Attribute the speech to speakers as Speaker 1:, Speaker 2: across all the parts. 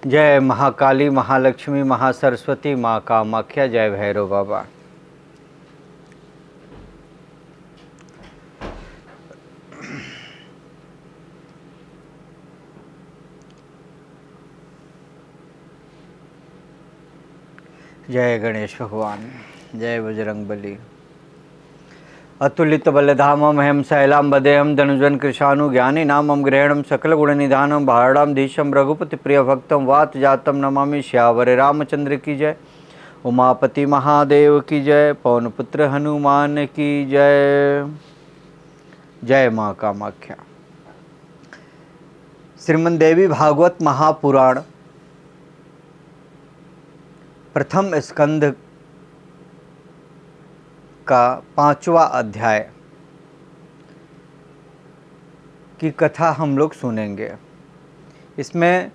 Speaker 1: जय महाकाली, महालक्ष्मी, महासरस्वती, माँ कामाख्या। जय भैरव बाबा। जय गणेश भगवान। जय बजरंगबली। अतुलित बलधामम हेम शैलाम बदेहम धनुजन कृशानु ज्ञानी नामम ग्रहणम सकल गुण निधानम भारणाम धीशम रघुपति प्रिय भक्तम वात जातम नमामि श्यावर रामचंद्र की जय। उमापति महादेव की जय। पवन पुत्र हनुमान की जय। जय माँ कामाख्या। श्रीमद् देवी भागवत महापुराण प्रथम स्कंध का 5वां अध्याय की कथा हम लोग सुनेंगे। इसमें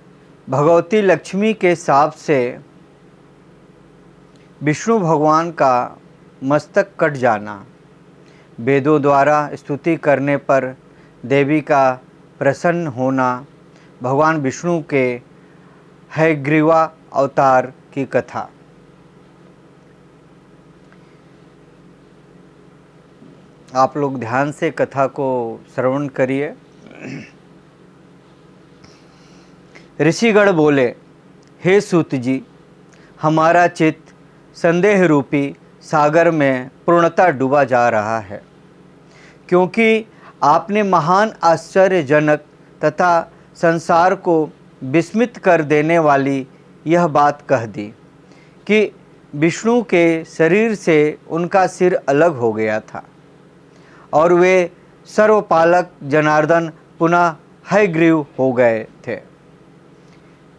Speaker 1: भगवती लक्ष्मी के शाप से विष्णु भगवान का मस्तक कट जाना, वेदों द्वारा स्तुति करने पर देवी का प्रसन्न होना, भगवान विष्णु के हयग्रीवा अवतार की कथा। आप लोग ध्यान से कथा को श्रवण करिए। ऋषिगण बोले, हे सूत जी, हमारा चित्त संदेह रूपी सागर में पूर्णतः डूबा जा रहा है, क्योंकि आपने महान आश्चर्यजनक तथा संसार को विस्मित कर देने वाली यह बात कह दी कि विष्णु के शरीर से उनका सिर अलग हो गया था और वे सर्वपालक जनार्दन पुनः हयग्रीव हो गए थे।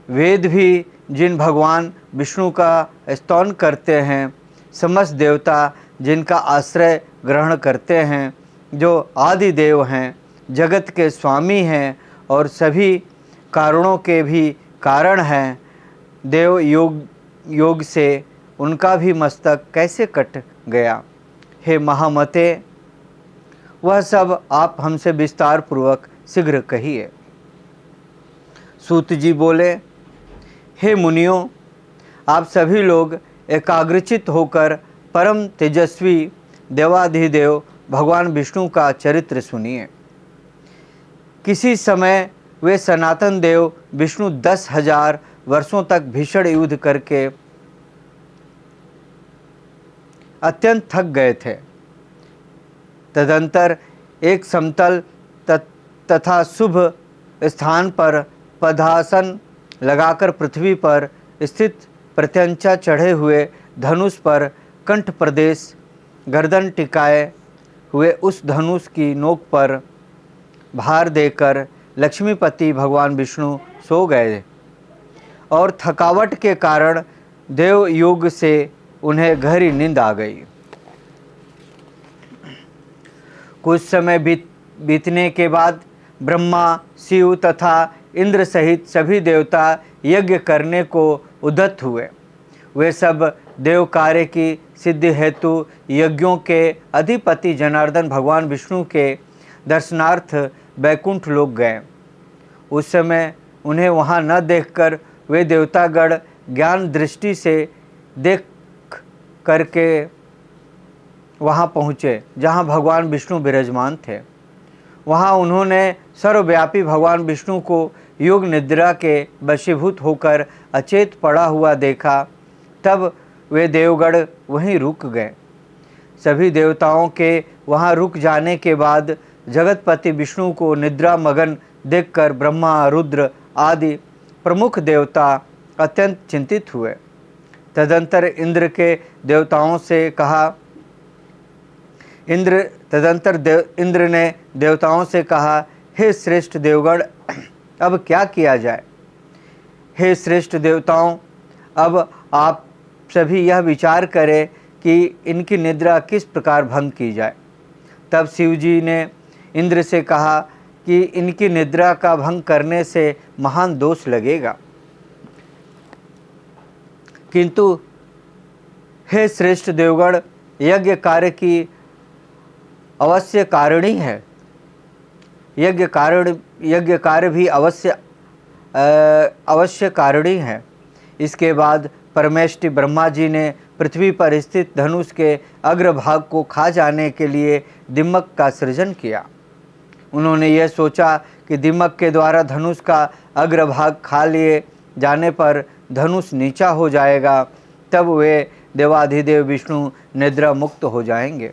Speaker 1: वेद भी जिन भगवान विष्णु का स्तवन करते हैं, समस्त देवता जिनका आश्रय ग्रहण करते हैं, जो आदि देव हैं, जगत के स्वामी हैं और सभी कारणों के भी कारण हैं, देव योग से उनका भी मस्तक कैसे कट गया? हे महामते, वह सब आप हमसे विस्तार पूर्वक शीघ्र कहिए। सूत जी बोले, हे मुनियों, आप सभी लोग एकाग्रचित होकर परम तेजस्वी देवाधिदेव भगवान विष्णु का चरित्र सुनिए। किसी समय वे सनातन देव विष्णु 10,000 वर्षों तक भीषण युद्ध करके अत्यंत थक गए थे। तदंतर एक समतल तथा शुभ स्थान पर पदासन लगाकर पृथ्वी पर स्थित प्रत्यंचा चढ़े हुए धनुष पर कंठ प्रदेश गर्दन टिकाए हुए उस धनुष की नोक पर भार देकर लक्ष्मीपति भगवान विष्णु सो गए और थकावट के कारण देव योग से उन्हें गहरी नींद आ गई। कुछ समय बीतने के बाद ब्रह्मा, शिव तथा इंद्र सहित सभी देवता यज्ञ करने को उद्यत हुए। वे सब देव कार्य की सिद्धि हेतु यज्ञों के अधिपति जनार्दन भगवान विष्णु के दर्शनार्थ वैकुंठ लोक गए। उस समय उन्हें वहां न देखकर वे देवतागण ज्ञान दृष्टि से देख करके वहाँ पहुँचे जहाँ भगवान विष्णु विराजमान थे। वहाँ उन्होंने सर्वव्यापी भगवान विष्णु को योग निद्रा के वशीभूत होकर अचेत पड़ा हुआ देखा। तब वे देवगण वहीं रुक गए। सभी देवताओं के वहाँ रुक जाने के बाद जगतपति विष्णु को निद्रा मगन देखकर ब्रह्मा, रुद्र आदि प्रमुख देवता अत्यंत चिंतित हुए। तदंतर इंद्र ने देवताओं से कहा, हे श्रेष्ठ देवगण, अब क्या किया जाए? हे श्रेष्ठ देवताओं, अब आप सभी यह विचार करें कि इनकी निद्रा किस प्रकार भंग की जाए। तब शिवजी ने इंद्र से कहा कि इनकी निद्रा का भंग करने से महान दोष लगेगा, किंतु हे श्रेष्ठ देवगण, यज्ञ कार्य की अवश्य कारिणी है। यज्ञ कार्य भी अवश्य अवश्य कारणी है। इसके बाद परमेष्टि ब्रह्मा जी ने पृथ्वी पर स्थित धनुष के अग्रभाग को खा जाने के लिए दिमक का सृजन किया। उन्होंने यह सोचा कि दिमक के द्वारा धनुष का अग्रभाग खा लिए जाने पर धनुष नीचा हो जाएगा, तब वे देवाधिदेव विष्णु निद्रा मुक्त हो जाएंगे।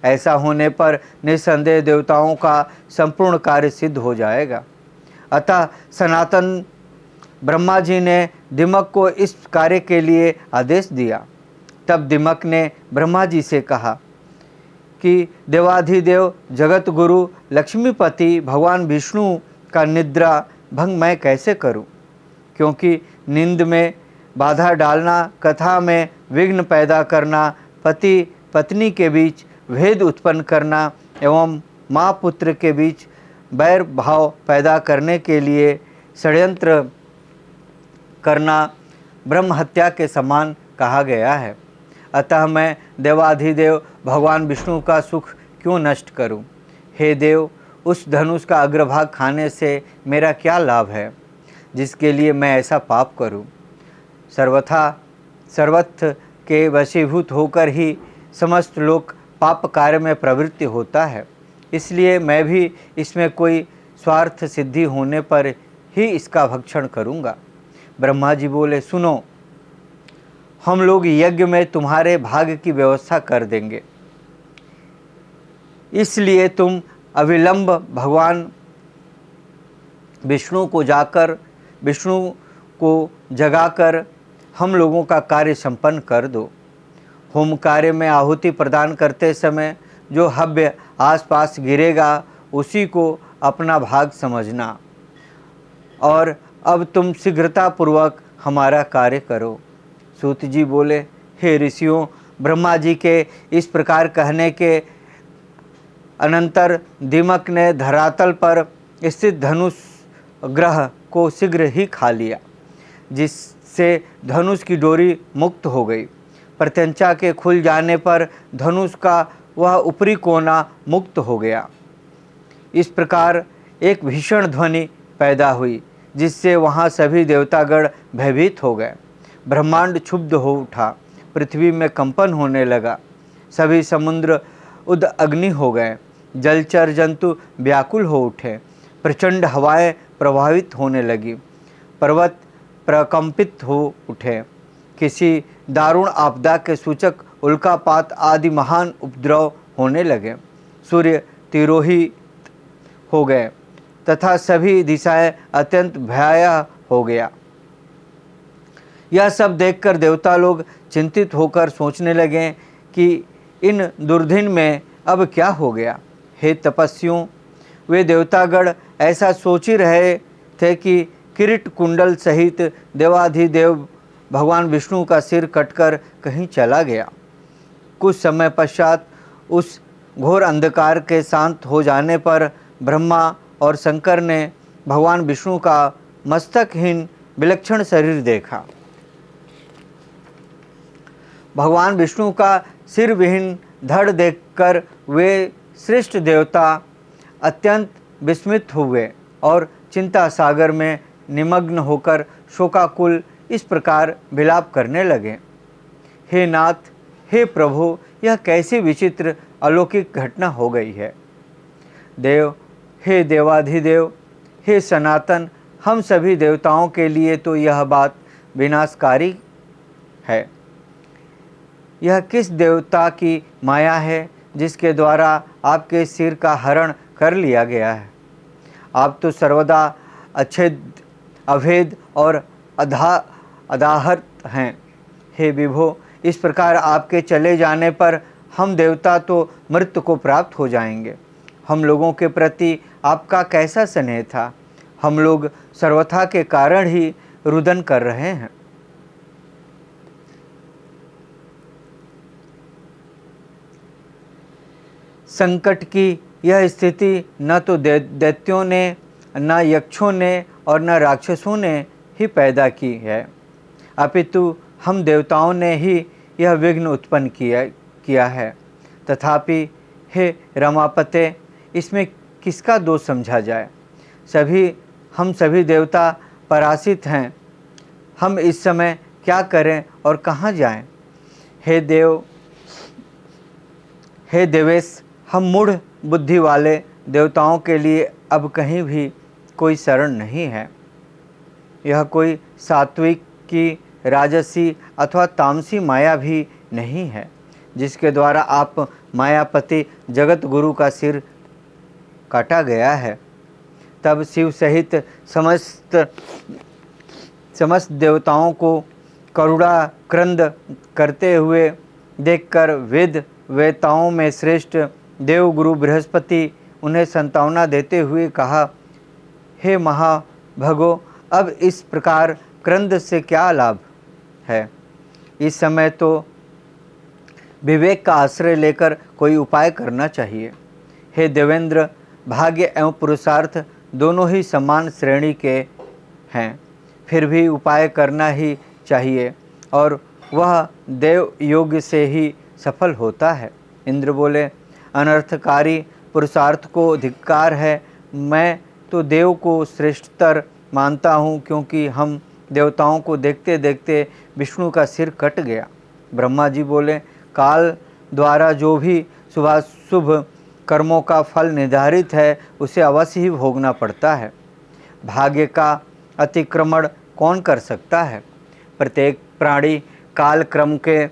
Speaker 1: ऐसा होने पर निस्संदेह देवताओं का संपूर्ण कार्य सिद्ध हो जाएगा। अतः सनातन ब्रह्मा जी ने दिमक को इस कार्य के लिए आदेश दिया। तब दिमक ने ब्रह्मा जी से कहा कि देवाधिदेव जगत गुरु लक्ष्मीपति भगवान विष्णु का निद्रा भंग मैं कैसे करूं? क्योंकि नींद में बाधा डालना, कथा में विघ्न पैदा करना, पति पत्नी के बीच भेद उत्पन्न करना एवं माँ पुत्र के बीच बैर भाव पैदा करने के लिए षड्यंत्र करना ब्रह्म हत्या के समान कहा गया है। अतः मैं देवाधिदेव भगवान विष्णु का सुख क्यों नष्ट करूं? हे देव, उस धनुष का अग्रभाग खाने से मेरा क्या लाभ है, जिसके लिए मैं ऐसा पाप करूं? सर्वत्र के वशीभूत होकर ही समस्त लोग पाप कार्य में प्रवृत्ति होता है। इसलिए मैं भी इसमें कोई स्वार्थ सिद्धि होने पर ही इसका भक्षण करूँगा। ब्रह्मा जी बोले, सुनो, हम लोग यज्ञ में तुम्हारे भाग की व्यवस्था कर देंगे। इसलिए तुम अविलंब भगवान विष्णु को जगाकर हम लोगों का कार्य संपन्न कर दो। होम कार्य में आहुति प्रदान करते समय जो हव्य आसपास गिरेगा उसी को अपना भाग समझना, और अब तुम शीघ्रतापूर्वक हमारा कार्य करो। सूत जी बोले, हे ऋषियों, ब्रह्मा जी के इस प्रकार कहने के अनंतर दिमक ने धरातल पर स्थित धनुष ग्रह को शीघ्र ही खा लिया, जिससे धनुष की डोरी मुक्त हो गई। प्रत्यंचा के खुल जाने पर धनुष का वह ऊपरी कोना मुक्त हो गया। इस प्रकार एक भीषण ध्वनि पैदा हुई, जिससे वहाँ सभी देवतागण भयभीत हो गए। ब्रह्मांड क्षुब्ध हो उठा, पृथ्वी में कंपन होने लगा, सभी समुद्र उद अग्नि हो गए, जलचर जंतु व्याकुल हो उठे, प्रचंड हवाएं प्रभावित होने लगी, पर्वत प्रकंपित हो उठे, किसी दारुण आपदा के सूचक उल्कापात आदि महान उपद्रव होने लगे, सूर्य तिरोहित हो गए तथा सभी दिशाएं अत्यंत भयावह हो गया। यह सब देखकर देवता लोग चिंतित होकर सोचने लगे कि इन दुर्दिन में अब क्या हो गया। हे तपस्वियों, वे देवतागण ऐसा सोच ही रहे थे कि किरीट कुंडल सहित देवाधिदेव भगवान विष्णु का सिर कटकर कहीं चला गया। कुछ समय पश्चात उस घोर अंधकार के शांत हो जाने पर ब्रह्मा और शंकर ने भगवान विष्णु का मस्तकहीन विलक्षण शरीर देखा। भगवान विष्णु का सिर विहीन धड़ देखकर वे श्रेष्ठ देवता अत्यंत विस्मित हुए और चिंता सागर में निमग्न होकर शोकाकुल इस प्रकार विलाप करने लगे। हे नाथ, हे प्रभु, यह कैसी विचित्र अलौकिक घटना हो गई है। देव, हे देवाधिदेव, हे सनातन, हम सभी देवताओं के लिए तो यह बात विनाशकारी है। यह किस देवता की माया है जिसके द्वारा आपके सिर का हरण कर लिया गया है? आप तो सर्वदा अच्छेद, अभेद और अदाहत हैं। हे विभो, इस प्रकार आपके चले जाने पर हम देवता तो मृत्यु को प्राप्त हो जाएंगे। हम लोगों के प्रति आपका कैसा स्नेह था। हम लोग सर्वथा के कारण ही रुदन कर रहे हैं। संकट की यह स्थिति न तो दैत्यों ने, न यक्षों ने और न राक्षसों ने ही पैदा की है, अपितु हम देवताओं ने ही यह विघ्न उत्पन्न किया है। तथापि हे रमापते, इसमें किसका दोष समझा जाए? हम सभी देवता परासित हैं। हम इस समय क्या करें और कहाँ जाएं? हे देवेश, हम मूढ़ बुद्धि वाले देवताओं के लिए अब कहीं भी कोई शरण नहीं है। यह कोई सात्विक की, राजसी अथवा तामसी माया भी नहीं है जिसके द्वारा आप मायापति जगत गुरु का सिर काटा गया है। तब शिव सहित समस्त देवताओं को करुणा क्रंद करते हुए देखकर वेद वेताओं में श्रेष्ठ देवगुरु बृहस्पति उन्हें संतावना देते हुए कहा, हे महाभगो, अब इस प्रकार क्रंद से क्या लाभ है? इस समय तो विवेक का आश्रय लेकर कोई उपाय करना चाहिए। हे देवेंद्र, भाग्य एवं पुरुषार्थ दोनों ही समान श्रेणी के हैं, फिर भी उपाय करना ही चाहिए और वह देव योग से ही सफल होता है। इंद्र बोले, अनर्थकारी पुरुषार्थ को धिक्कार है। मैं तो देव को श्रेष्ठतर मानता हूँ, क्योंकि हम देवताओं को देखते देखते विष्णु का सिर कट गया। ब्रह्मा जी बोले, काल द्वारा जो भी शुभाशुभ कर्मों का फल निर्धारित है उसे अवश्य ही भोगना पड़ता है। भाग्य का अतिक्रमण कौन कर सकता है? प्रत्येक प्राणी काल क्रम के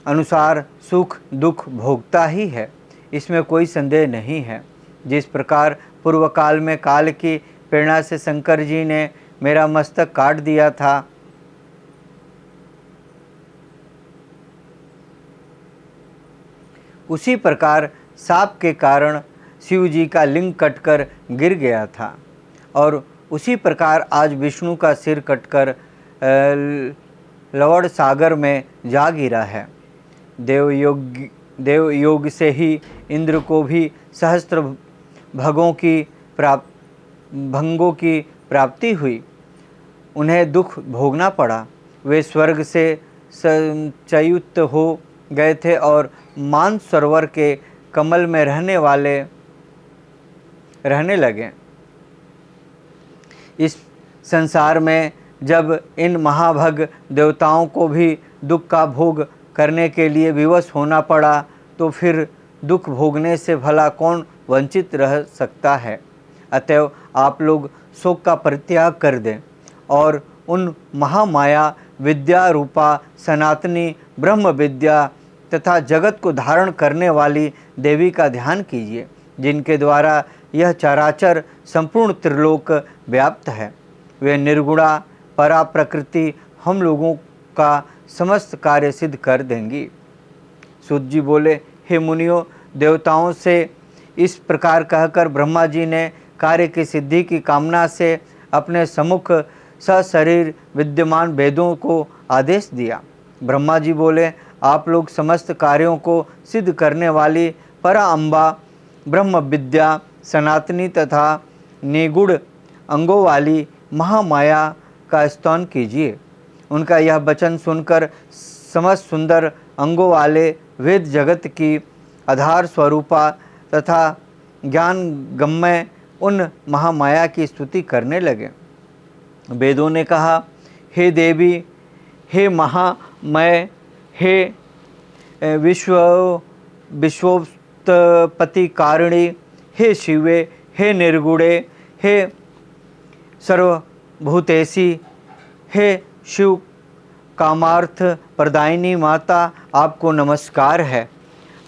Speaker 1: अनुसार सुख दुख भोगता ही है, इसमें कोई संदेह नहीं है। जिस प्रकार पूर्व काल में काल की प्रेरणा से शंकर जी ने मेरा मस्तक काट दिया था, उसी प्रकार साप के कारण शिव जी का लिंग कटकर गिर गया था और उसी प्रकार आज विष्णु का सिर कटकर लवण सागर में जा गिरा है। देव योग से ही इंद्र को भी सहस्त्र भंगों की प्राप्ति हुई। उन्हें दुख भोगना पड़ा। वे स्वर्ग से संच्युत हो गए थे और मानसरोवर के कमल में रहने लगे। इस संसार में जब इन महाभग देवताओं को भी दुख का भोग करने के लिए विवश होना पड़ा, तो फिर दुख भोगने से भला कौन वंचित रह सकता है? अतएव आप लोग शोक का परित्याग कर दें और उन महामाया विद्या रूपा सनातनी ब्रह्म विद्या तथा जगत को धारण करने वाली देवी का ध्यान कीजिए, जिनके द्वारा यह चराचर संपूर्ण त्रिलोक व्याप्त है। वे निर्गुणा परा प्रकृति हम लोगों का समस्त कार्य सिद्ध कर देंगी। सूत जी बोले, हे मुनियों, देवताओं से इस प्रकार कहकर ब्रह्मा जी ने कार्य की सिद्धि की कामना से अपने सम्मुख सशरीर विद्यमान वेदों को आदेश दिया। ब्रह्मा जी बोले, आप लोग समस्त कार्यों को सिद्ध करने वाली परा अम्बा ब्रह्म विद्या सनातनी तथा निगूढ़ अंगों वाली महामाया का स्तवन कीजिए। उनका यह वचन सुनकर समस्त सुंदर अंगों वाले वेद जगत की आधार स्वरूपा तथा ज्ञान गम्य उन महामाया की स्तुति करने लगे। वेदों ने कहा, हे देवी, हे महामय, हे विश्वोत्पत्ति कारिणी, हे शिवे, हे निर्गुणे, हे सर्वभूतेशी, हे शिव कामार्थ प्रदायिनी माता, आपको नमस्कार है।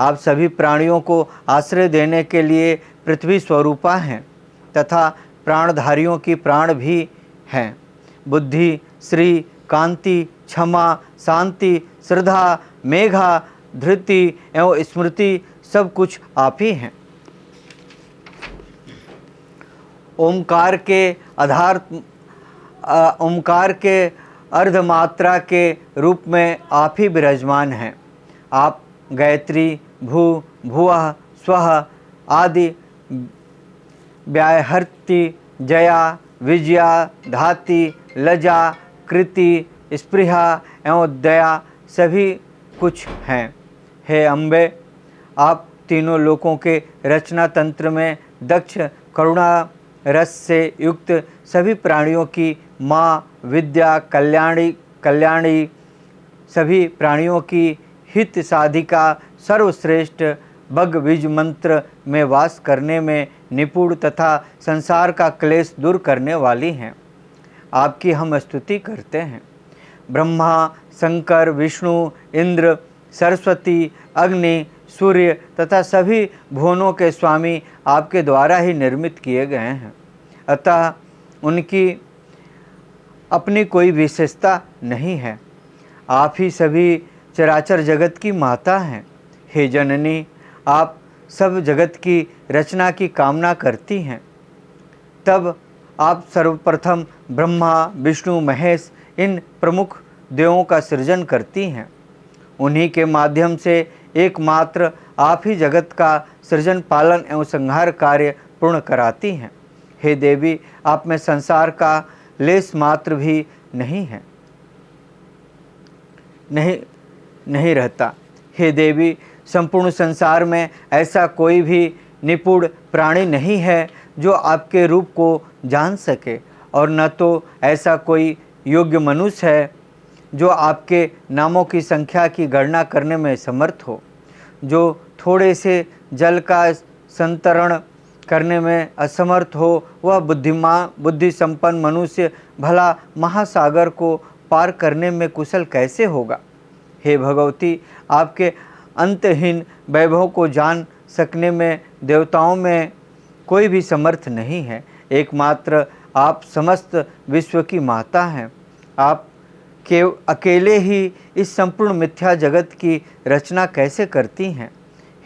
Speaker 1: आप सभी प्राणियों को आश्रय देने के लिए पृथ्वी स्वरूपा हैं तथा प्राणधारियों की प्राण भी हैं। बुद्धि, श्री, कांति, क्षमा, शांति, श्रद्धा, मेघा, धृति एवं स्मृति सब कुछ आप ही हैं। ओमकार के अर्धमात्रा के रूप में आप ही विराजमान हैं। आप गायत्री, भू, भुवः, स्वः आदि व्याहृति, जया, विजया, धाति, लजा, कृति, स्पृहा एवं दया सभी कुछ हैं। हे अम्बे, आप तीनों लोकों के रचना तंत्र में दक्ष करुणा रस से युक्त सभी प्राणियों की माँ विद्या कल्याणी सभी प्राणियों की हित साधिका सर्वश्रेष्ठ बग बीज मंत्र में वास करने में निपुण तथा संसार का क्लेश दूर करने वाली हैं। आपकी हम स्तुति करते हैं। ब्रह्मा, शंकर, विष्णु, इंद्र, सरस्वती, अग्नि, सूर्य तथा सभी भुवनों के स्वामी आपके द्वारा ही निर्मित किए गए हैं, अतः उनकी अपनी कोई विशेषता नहीं है। आप ही सभी चराचर जगत की माता हैं। हे जननी, आप सब जगत की रचना की कामना करती हैं, तब आप सर्वप्रथम ब्रह्मा, विष्णु, महेश इन प्रमुख देवों का सृजन करती हैं। उन्हीं के माध्यम से एकमात्र आप ही जगत का सृजन, पालन एवं संहार कार्य पूर्ण कराती हैं। हे देवी, आप में संसार का लेस मात्र भी नहीं रहता। हे देवी, संपूर्ण संसार में ऐसा कोई भी निपुण प्राणी नहीं है जो आपके रूप को जान सके, और न तो ऐसा कोई योग्य मनुष्य है जो आपके नामों की संख्या की गणना करने में समर्थ हो। जो थोड़े से जल का संतरण करने में असमर्थ हो, वह बुद्धि संपन्न मनुष्य भला महासागर को पार करने में कुशल कैसे होगा। हे भगवती, आपके अंतहीन वैभव को जान सकने में देवताओं में कोई भी समर्थ नहीं है। एकमात्र आप समस्त विश्व की माता हैं। आप के अकेले ही इस संपूर्ण मिथ्या जगत की रचना कैसे करती हैं।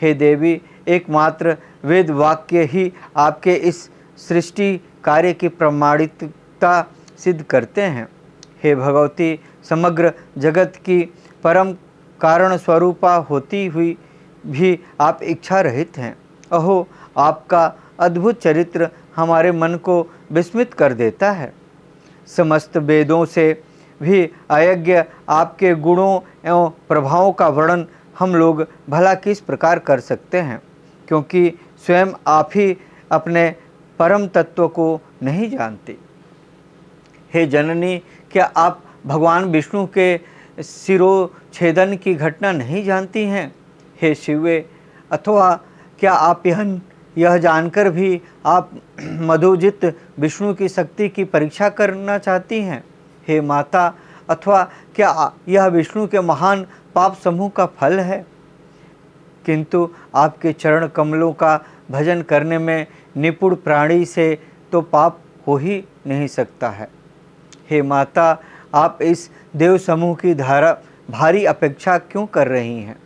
Speaker 1: हे देवी, एकमात्र वेद वाक्य ही आपके इस सृष्टि कार्य की प्रमाणिकता सिद्ध करते हैं। हे भगवती, समग्र जगत की परम कारण स्वरूपा होती हुई भी आप इच्छा रहित हैं। अहो, आपका अद्भुत चरित्र हमारे मन को विस्मित कर देता है। समस्त वेदों से भी अयोग्य आपके गुणों एवं प्रभावों का वर्णन हम लोग भला किस प्रकार कर सकते हैं, क्योंकि स्वयं आप ही अपने परम तत्व को नहीं जानते। हे जननी, क्या आप भगवान विष्णु के शिरोच्छेदन की घटना नहीं जानती हैं। हे शिवे, अथवा क्या आप यह जानकर भी आप मधुजित विष्णु की शक्ति की परीक्षा करना चाहती हैं। हे माता, अथवा क्या यह विष्णु के महान पाप समूह का फल है। किंतु आपके चरण कमलों का भजन करने में निपुण प्राणी से तो पाप हो ही नहीं सकता है। हे माता, आप इस देव समूह की भारी अपेक्षा क्यों कर रही हैं।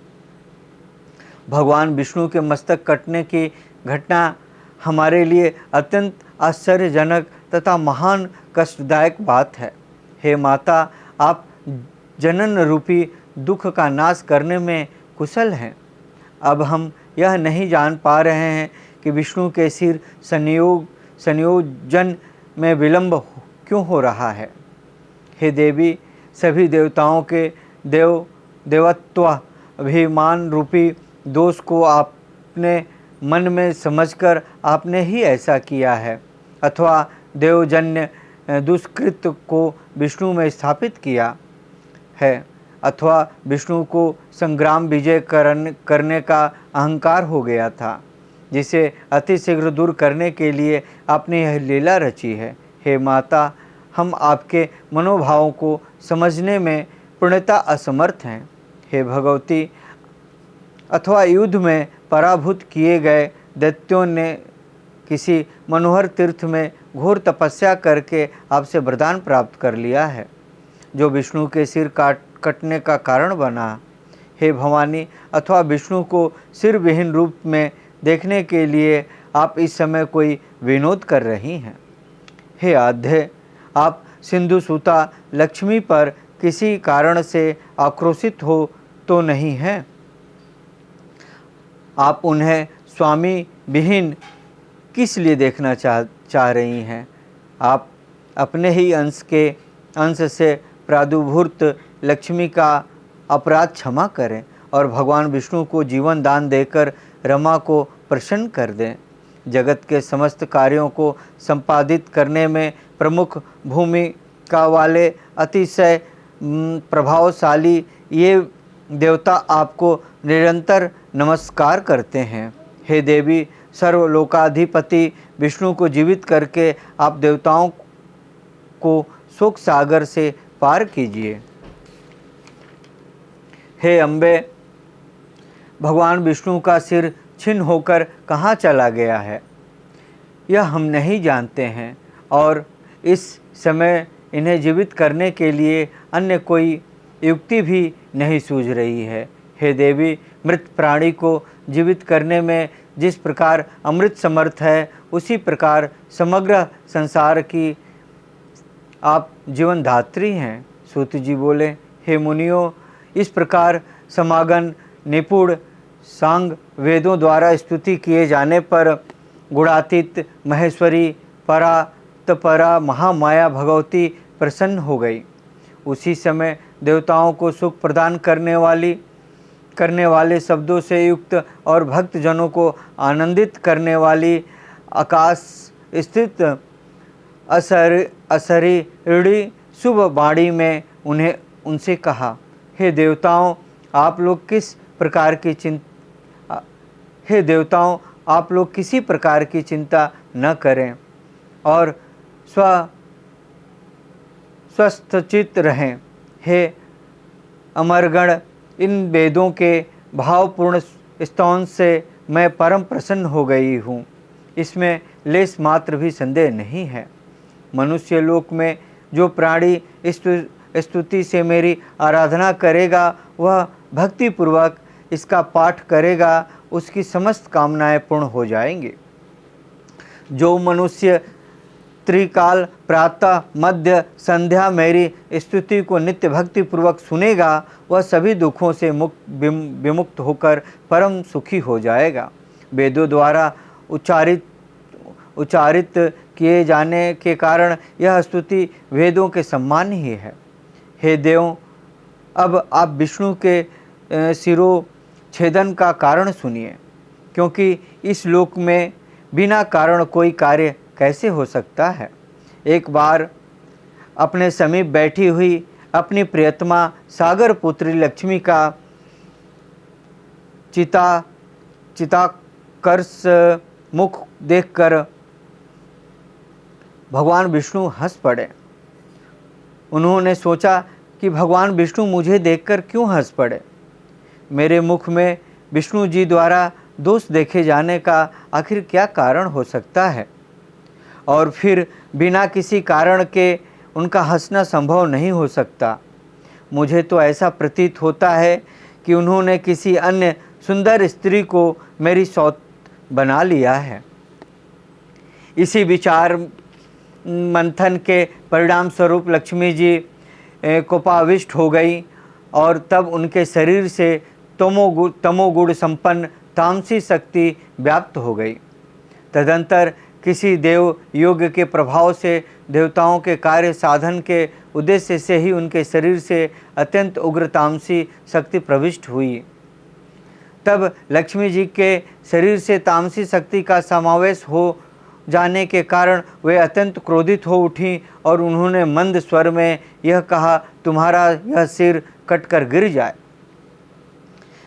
Speaker 1: भगवान विष्णु के मस्तक कटने की घटना हमारे लिए अत्यंत आश्चर्यजनक तथा महान कष्टदायक बात है। हे माता, आप जनन रूपी दुख का नाश करने में कुशल हैं। अब हम यह नहीं जान पा रहे हैं कि विष्णु के सिर संयोजन में विलंब क्यों हो रहा है। हे देवी, सभी देवताओं के देवत्व अभिमान रूपी दोष को आपने मन में समझकर आपने ही ऐसा किया है, अथवा देवजन्य दुष्कृत को विष्णु में स्थापित किया है, अथवा विष्णु को संग्राम विजय करने का अहंकार हो गया था, जिसे अतिशीघ्र दूर करने के लिए आपने यह लीला रची है। हे माता, हम आपके मनोभावों को समझने में पूर्णतः असमर्थ हैं। हे भगवती, अथवा युद्ध में पराभूत किए गए दैत्यों ने किसी मनोहर तीर्थ में घोर तपस्या करके आपसे वरदान प्राप्त कर लिया है, जो विष्णु के सिर कटने का कारण बना। हे भवानी, अथवा विष्णु को सिर विहीन रूप में देखने के लिए आप इस समय कोई विनोद कर रही हैं। हे आध्य, आप सिंधु सुता लक्ष्मी पर किसी कारण से आक्रोशित हो तो नहीं हैं। आप उन्हें स्वामी विहीन किस लिए देखना चाह रही हैं। आप अपने ही अंश से प्रादुर्भूत लक्ष्मी का अपराध क्षमा करें और भगवान विष्णु को जीवन दान देकर रमा को प्रसन्न कर दें। जगत के समस्त कार्यों को संपादित करने में प्रमुख का वाले अतिशय प्रभावशाली ये देवता आपको निरंतर नमस्कार करते हैं। हे देवी, सर्वलोकाधिपति विष्णु को जीवित करके आप देवताओं को शोक सागर से पार कीजिए। हे अम्बे, भगवान विष्णु का सिर छिन्न होकर कहाँ चला गया है, यह हम नहीं जानते हैं और इस समय इन्हें जीवित करने के लिए अन्य कोई युक्ति भी नहीं सूझ रही है। हे देवी, मृत प्राणी को जीवित करने में जिस प्रकार अमृत समर्थ है, उसी प्रकार समग्र संसार की आप जीवनदात्री हैं। सूत जी बोले, हे मुनियों, इस प्रकार समागम निपुण सांग वेदों द्वारा स्तुति किए जाने पर गुणातीत महेश्वरी परा महामाया भगवती प्रसन्न हो गई। उसी समय देवताओं को सुख प्रदान करने वाले शब्दों से युक्त और भक्तजनों को आनंदित करने वाली आकाश स्थित असरीड़ी शुभ वाणी में उनसे कहा, हे देवताओं, आप लोग किसी प्रकार की चिंता न करें और स्वस्थचित्त रहें। हे अमरगण, इन वेदों के भावपूर्ण स्तवन से मैं परम प्रसन्न हो गई हूँ, इसमें लेस मात्र भी संदेह नहीं है। मनुष्य लोक में जो प्राणी स्तुति से मेरी आराधना करेगा, वह भक्तिपूर्वक इसका पाठ करेगा, उसकी समस्त कामनाएं पूर्ण हो जाएंगी। जो मनुष्य त्रिकाल प्रातः मध्य संध्या मेरी स्तुति को नित्य भक्ति पूर्वक सुनेगा, वह सभी दुखों से विमुक्त होकर परम सुखी हो जाएगा। वेदों द्वारा उच्चारित किए जाने के कारण यह स्तुति वेदों के समान ही है। हे देव, अब आप विष्णु के शिरोच्छेदन का कारण सुनिए, क्योंकि इस लोक में बिना कारण कोई कार्य कैसे हो सकता है। एक बार अपने समीप बैठी हुई अपनी प्रियतमा सागर पुत्री लक्ष्मी का चिताकर्ष मुख देखकर भगवान विष्णु हंस पड़े। उन्होंने सोचा कि भगवान विष्णु मुझे देखकर क्यों हंस पड़े। मेरे मुख में विष्णु जी द्वारा दोष देखे जाने का आखिर क्या कारण हो सकता है, और फिर बिना किसी कारण के उनका हंसना संभव नहीं हो सकता। मुझे तो ऐसा प्रतीत होता है कि उन्होंने किसी अन्य सुंदर स्त्री को मेरी सौत बना लिया है। इसी विचार मंथन के परिणाम स्वरूप लक्ष्मी जी कोपाविष्ट हो गई और तब उनके शरीर से तमोगुण संपन्न तामसी शक्ति व्याप्त हो गई। तदंतर किसी देव योग के प्रभाव से देवताओं के कार्य साधन के उद्देश्य से ही उनके शरीर से अत्यंत उग्र तामसी शक्ति प्रविष्ट हुई। तब लक्ष्मी जी के शरीर से तामसी शक्ति का समावेश हो जाने के कारण वे अत्यंत क्रोधित हो उठी और उन्होंने मंद स्वर में यह कहा, तुम्हारा यह सिर कटकर गिर जाए।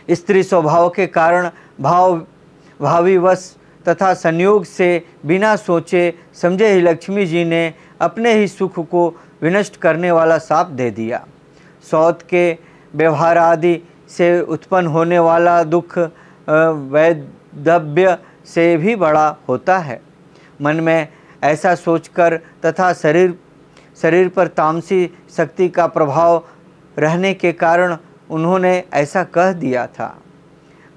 Speaker 1: स्त्री स्वभाव के कारण भावीवश तथा संयोग से बिना सोचे समझे ही लक्ष्मी जी ने अपने ही सुख को विनष्ट करने वाला शाप दे दिया। सौत के व्यवहार आदि से उत्पन्न होने वाला दुख वैधव्य से भी बड़ा होता है। मन में ऐसा सोचकर तथा शरीर पर तामसी शक्ति का प्रभाव रहने के कारण उन्होंने ऐसा कह दिया था।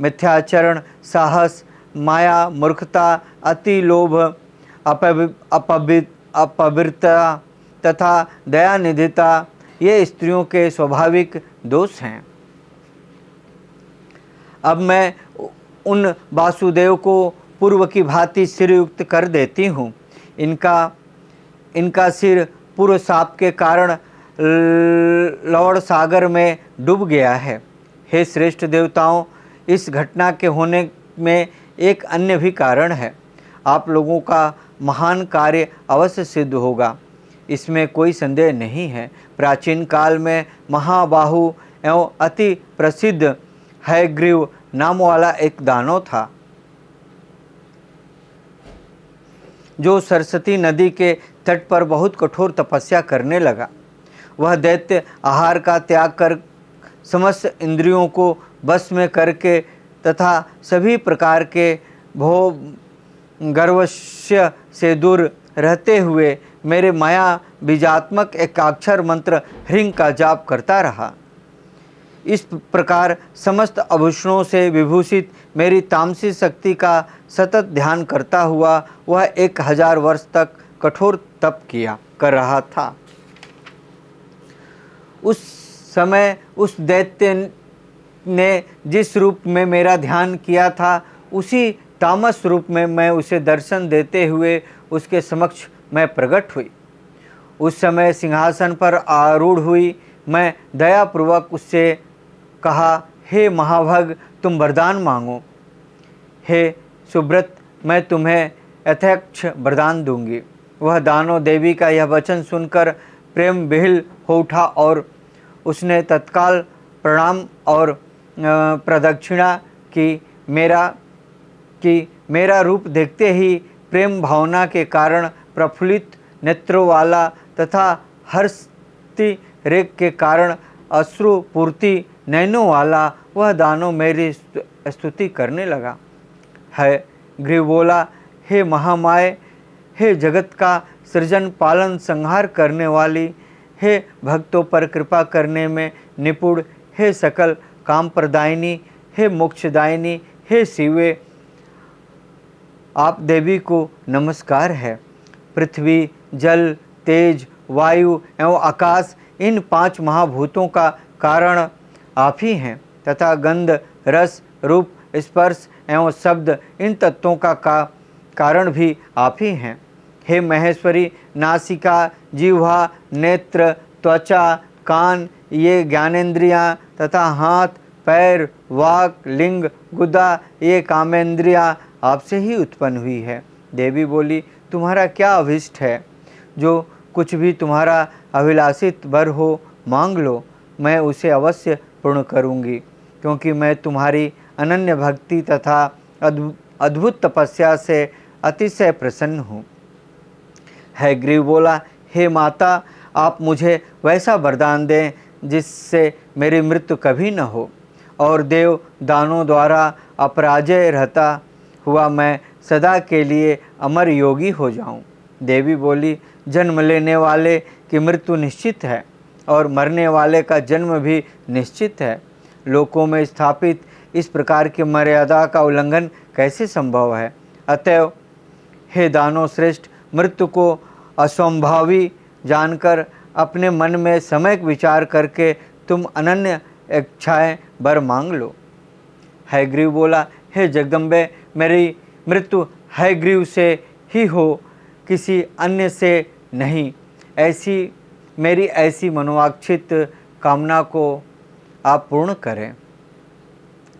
Speaker 1: मिथ्याचरण, साहस, माया, मूर्खता, अति लोभ, अपवित्रता तथा दयानिधिता ये स्त्रियों के स्वाभाविक दोष हैं। अब मैं उन वासुदेव को पूर्व की भांति सिरयुक्त कर देती हूँ। इनका सिर पूर्व शाप के कारण लवण सागर में डूब गया है। हे श्रेष्ठ देवताओं, इस घटना के होने में एक अन्य भी कारण है। आप लोगों का महान कार्य अवश्य सिद्ध होगा। इसमें कोई संदेह नहीं है। प्राचीन काल में महाबाहु एवं अति प्रसिद्ध हयग्रीव नाम वाला एक दानव था, जो सरस्वती नदी के तट पर बहुत कठोर तपस्या करने लगा। वह दैत्य आहार का त्याग कर समस्त इंद्रियों को बस में करके तथा सभी प्रकार के भोग गर्वस्य से दूर रहते हुए मेरे माया बीजात्मक एकाक्षर मंत्र ह्रीं का जाप करता रहा। इस प्रकार समस्त आभूषणों से विभूषित मेरी तामसी शक्ति का सतत ध्यान करता हुआ वह 1000 वर्ष तक कठोर तप कर रहा था। उस समय उस दैत्य ने जिस रूप में मेरा ध्यान किया था, उसी तामस रूप में मैं उसे दर्शन देते हुए उसके समक्ष मैं प्रकट हुई। उस समय सिंहासन पर आरूढ़ हुई मैं दयापूर्वक उससे कहा, हे महाभग, तुम वरदान मांगो। हे सुब्रत, मैं तुम्हें यथेच्छ वरदान दूंगी। वह दानव देवी का यह वचन सुनकर प्रेम विह्वल हो उठा और उसने तत्काल प्रणाम और प्रदक्षिणा की। मेरा रूप देखते ही प्रेम भावना के कारण प्रफुल्लित नेत्रों वाला तथा हर्षति रेख के कारण अश्रुपूर्ति नैनों वाला वह दानव मेरी स्तुति करने लगा। हयग्रीव बोला, हे महामाये, हे जगत का सृजन पालन संहार करने वाली, हे भक्तों पर कृपा करने में निपुण, हे सकल काम प्रदायिनी, हे मोक्षदायिनी, हे शिवे, आप देवी को नमस्कार है। पृथ्वी, जल, तेज, वायु एवं आकाश, इन 5 महाभूतों का कारण आप ही हैं तथा गंध, रस, रूप, स्पर्श एवं शब्द, इन तत्वों का कारण भी आप ही हैं। हे महेश्वरी, नासिका, जिह्वा, नेत्र, त्वचा, कान, ये ज्ञानेंद्रियां तथा हाथ, पैर, वाक, लिंग, गुदा, ये कामेंद्रियां आपसे ही उत्पन्न हुई है। देवी बोली, तुम्हारा क्या अभिष्ट है? जो कुछ भी तुम्हारा अभिलाषित वर हो, मांग लो, मैं उसे अवश्य पूर्ण करूंगी, क्योंकि मैं तुम्हारी अनन्य भक्ति तथा अद्भुत तपस्या से अतिशय प्रसन्न हूँ। हयग्रीव बोला, हे माता, आप मुझे वैसा वरदान दें जिससे मेरी मृत्यु कभी न हो और देव दानों द्वारा अपराजय रहता हुआ मैं सदा के लिए अमर योगी हो जाऊं। देवी बोली, जन्म लेने वाले की मृत्यु निश्चित है और मरने वाले का जन्म भी निश्चित है। लोकों में स्थापित इस प्रकार की मर्यादा का उल्लंघन कैसे संभव है? अतएव हे दानव श्रेष्ठ, मृत्यु को असंभावी जानकर अपने मन में सम्यक विचार करके तुम अनन्य इच्छाएं वर मांग लो। हयग्रीव बोला, हे जगदम्बे, मेरी मृत्यु हयग्रीव से ही हो, किसी अन्य से नहीं। मेरी ऐसी मनोवांछित कामना को आप पूर्ण करें।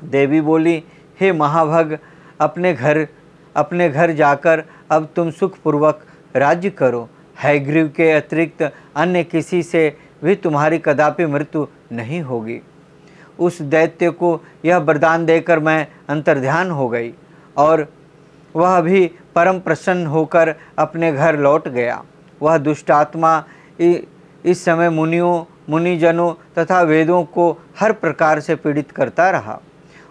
Speaker 1: देवी बोली, हे महाभग, अपने घर जाकर अब तुम सुखपूर्वक राज्य करो। हयग्रीव के अतिरिक्त अन्य किसी से भी तुम्हारी कदापि मृत्यु नहीं होगी। उस दैत्य को यह वरदान देकर मैं अंतर्ध्यान हो गई और वह भी परम प्रसन्न होकर अपने घर लौट गया। वह दुष्टात्मा इस समय मुनिजनों तथा वेदों को हर प्रकार से पीड़ित करता रहा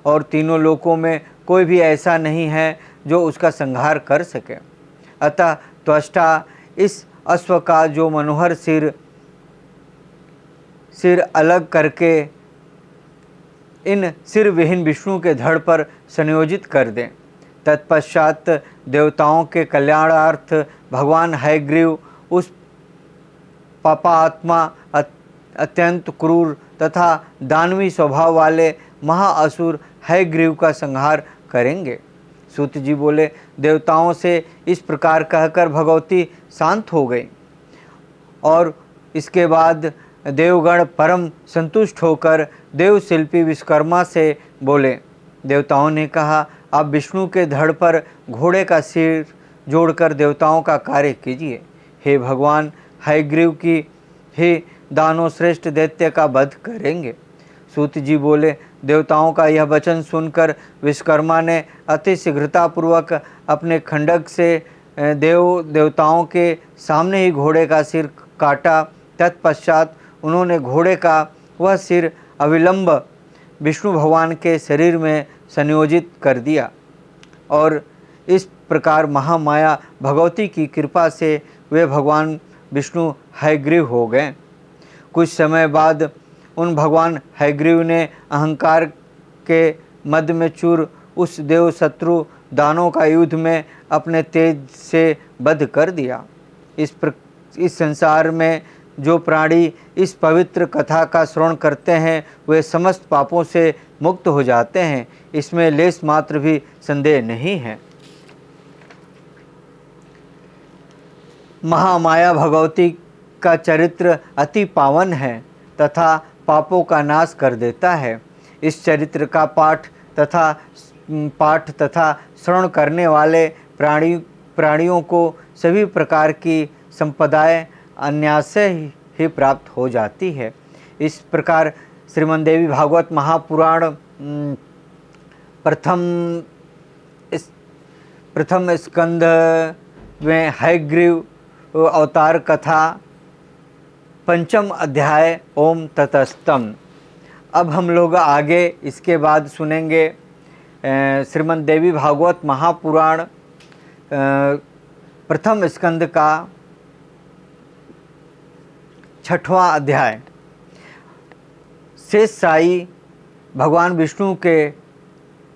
Speaker 1: और तीनों लोकों में कोई भी ऐसा नहीं है जो उसका संहार कर सके। अतः त्वष्टा इस अश्व का जो मनोहर सिर अलग करके इन सिर विहीन विष्णु के धड़ पर संयोजित कर दें। तत्पश्चात देवताओं के कल्याणार्थ भगवान हयग्रीव उस पापात्मा अत्यंत क्रूर तथा दानवी स्वभाव वाले महाअसुर हयग्रीव का संहार करेंगे। सूत जी बोले, देवताओं से इस प्रकार कहकर भगवती शांत हो गई और इसके बाद देवगण परम संतुष्ट होकर देवशिल्पी विश्वकर्मा से बोले। देवताओं ने कहा, आप विष्णु के धड़ पर घोड़े का सिर जोड़कर देवताओं का कार्य कीजिए। हे भगवान हयग्रीव की ही दानव श्रेष्ठ दैत्य का वध करेंगे। सूत जी बोले, देवताओं का यह वचन सुनकर विश्वकर्मा ने अति शीघ्रतापूर्वक अपने खंडक से देवताओं के सामने ही घोड़े का सिर काटा। तत्पश्चात उन्होंने घोड़े का वह सिर अविलंब विष्णु भगवान के शरीर में संयोजित कर दिया और इस प्रकार महामाया भगवती की कृपा से वे भगवान विष्णु हयग्रीव हो गए। कुछ समय बाद उन भगवान हयग्रीव ने अहंकार के मद में चूर उस देव शत्रु दानों का युद्ध में अपने तेज से वध कर दिया। इस संसार में जो प्राणी इस पवित्र कथा का श्रवण करते हैं वे समस्त पापों से मुक्त हो जाते हैं, इसमें लेश मात्र भी संदेह नहीं है। महामाया भगवती का चरित्र अति पावन है तथा पापों का नाश कर देता है। इस चरित्र का पाठ तथा श्रवण करने वाले प्राणियों को सभी प्रकार की संपदाएं अनायास ही प्राप्त हो जाती है। इस प्रकार श्रीमद्देवी भागवत महापुराण प्रथम स्कंध में हयग्रीव अवतार कथा पंचम अध्याय ओम ततस्तम। अब हम लोग आगे इसके बाद सुनेंगे श्रीमद्देवी भागवत महापुराण प्रथम स्कंद का 6वां अध्याय। शेष साई भगवान विष्णु के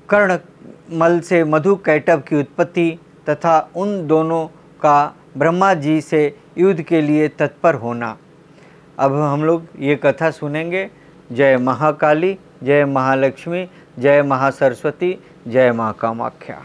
Speaker 1: कर्णमल से मधु कैटभ की उत्पत्ति तथा उन दोनों का ब्रह्मा जी से युद्ध के लिए तत्पर होना। अब हम लोग ये कथा सुनेंगे। जय महाकाली, जय महालक्ष्मी, जय महासरस्वती, जय माँ कामाख्या।